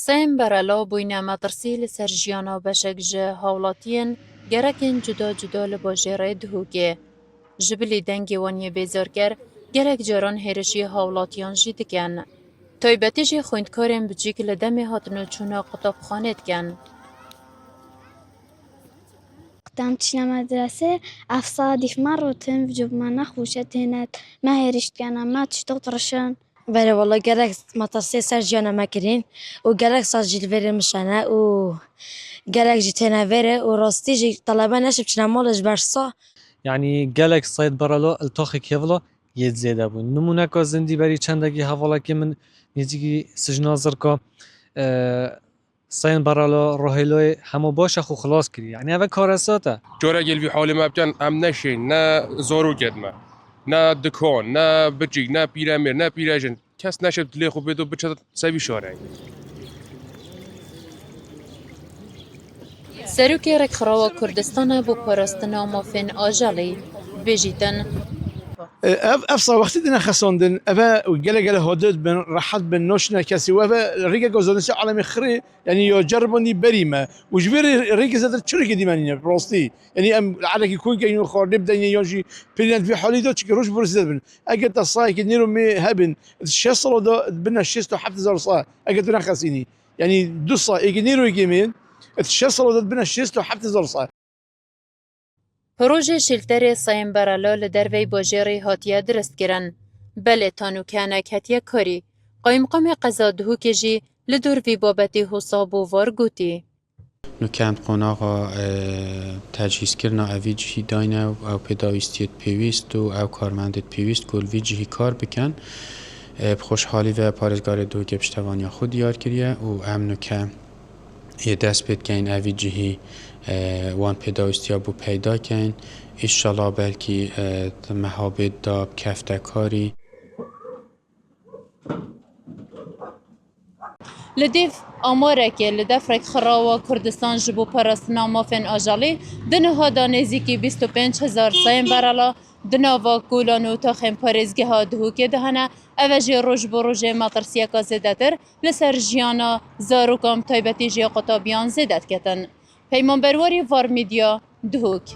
سیم برالا بوینا مترسی لسر جیانا بشک جه هاولاتین گرکن جدا جدا لباجره دهوگه. جبلی دنگی وانی بیزارگر گرک جاران هرشی هاولاتیان جی دکن. تایبتی جی خوندکارن بچیک لدمی هاتنو چونا قطاب خانت کن. دام تشنا مدرسة أفصادي مرة تنفجب ما نخوشة هنا ما هيرشت كنا ما تشتغطرشان بله والله گرک مترسی سر جانا مکرین و گرک ساز جیل وره مشانه و گرک جی تنوره و راستی جی طلبه نشب چنا مالش برسا يعني جالك صيد برالو التاخي كيفلا يتزيد بون نمونه که زندی بری چندگی حوالا که من نزدیکی سجنازر که سين برالو روهيلوي همو باش اخو خلاص كري يعني هذا كارثاته جورا قال في حالي ما بكن ام نشين نا زورو قدمه نا دكان نا بجيك نا بيرامير نا بيراجن كاس نشد تليخو بيدو بچه سوي شارعي سروکی رک خراوا کردستان بو پرستنا مافین آجالی بجیتن افصل وقتی دینا خساندن اوه گله هادد بن راحت بن نوشنا کسی و اوه ریگه گذاشتن عالم خری یعنی یا جربانی بریمه و جبر ریگه زدر چرا کدی منینه راستی یعنی ام علکی کوی که اینو خارد بدن یا جی پلند في حالی داد که روش برسید بن اگر تصای که نیرو می هبن 6 سال دا بنا 6 تا 7000 سال اگر دینا خسینی یعنی 2 سال اگر نیرو یکیمین 6 سال دا بنا 6 تا 7000 سال پروژه شلتر سیم برالا لدروی باجری هاتیه درست گرن. بله تانو کنک هتیه کاری. قایمقام قضا دهو کجی لدور وی بابتی حساب و وار گوتی. نکند قناغا تجهیز کرنا اوی جهی داینه او پیداویستیت پیویست و او کارمندت پیویست کل وی جهی کار بکن خوشحالی و پارزگار دو گپشتوانی خود دیار کریه و امنو که یه دست بید که این اوی جهی وان پیداویستی بو پیدا کن ایشالا بلکی محابد داب کفتکاری لدیف آماره که لدفرک خراوا کردستان جبو پرستنا مافن آجالی دنها دانیزی که 25,000 سیم برالا دناوا کولانو تا خیم پارزگه ها دهو که دهنه اوجی روش بو روش مطرسیه که زیدتر لسر جیانا زاروکام تایبتی جی قطابیان زیدت کتن. پیمان برواری وار میدیا دهوک